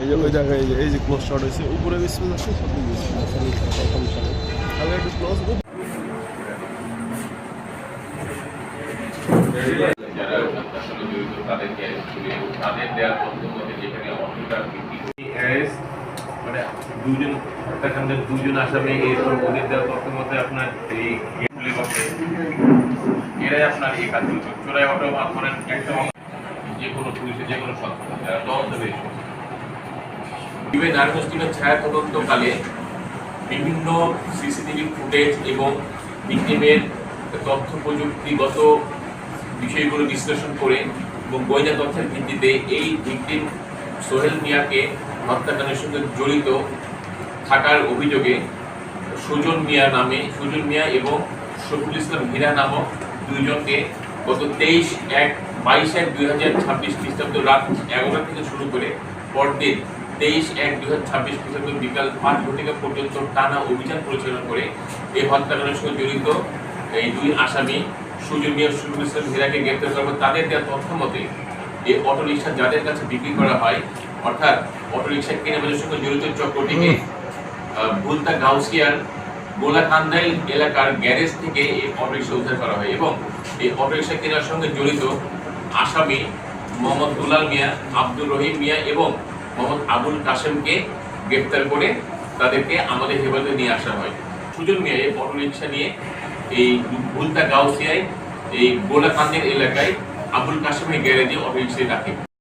এই যে ওই জায়গায় এই যে ক্লোজ শট হয়েছে উপরে বিসমিল্লাহ আছে সব বিসমিল্লাহ তাহলে একটু ক্লোজ যারা আসলে জড়িত তাদেরকে তাদের দেওয়ার বক্তব্য যেখানে অন্ধকার মানে দুজন আসামি এই ওদের দেওয়ার তথ্য মতে আপনার এই এরাই আপনার এই কাজগুলো চোরাই অটো করেন একটা যে কোনো পুলিশের যে কোনো সংস্থা যারা তদন্ত পেয়েছে নারায়ণগঞ্জের ছায়া তদন্তকালে বিভিন্ন সিসিটিভি ফুটেজ এবং ভিকটিমের তথ্য প্রযুক্তিগত বিষয়গুলো বিশ্লেষণ করে এবং গোয়েন্দা তথ্যের ভিত্তিতে এই ভিকটিম সোহেল মিয়াকে হত্যাকাণ্ডের সঙ্গে জড়িত থাকার অভিযোগে সুজন মিয়া এবং শফিউল ইসলাম হীরা নামক দুইজনকে গত 22/1/2026 খ্রিস্টাব্দ রাত 11টা থেকে শুরু করে পরদিন 23/1/2026 খ্রিস্টাব্দ বিকাল 5 ঘটিকা পর্যন্ত টানা অভিযান পরিচালনা করে এই হত্যাকাণ্ডের সঙ্গে জড়িত এই দুই আসামি সুজন মিয়া শফিউল ইসলাম হীরাকে গ্রেপ্তার করা তাদের দেওয়া তথ্য মতে এই অটোরিকশা যাদের কাছে বিক্রি করা হয় অর্থাৎ অটোরিকশা কেনাবেচার সঙ্গে জড়িত চক্রটিকে ভুলতা গাউসিয়ার গোলাকান্দাইল এলাকার গ্যারেজ থেকে এই অটোরিকশা উদ্ধার করা হয় এবং এই অটোরিকশা কেনার সঙ্গে জড়িত আসামি মোহাম্মদ দুলাল মিয়া, আব্দুর রহিম মিয়া এবং মোহাম্মদ আবুল কাসেমকে গ্রেপ্তার করে তাদেরকে আমাদের হেফাজতে নিয়ে আসা হয়। সুজন মিয়া এই অটোরিকশা নিয়ে এই ভুলতা গাউসিয়ায় এই গোলাকান্দের এলাকায় আবুল কাসেমের গ্যারেজে অটোরিকশায় রাখে।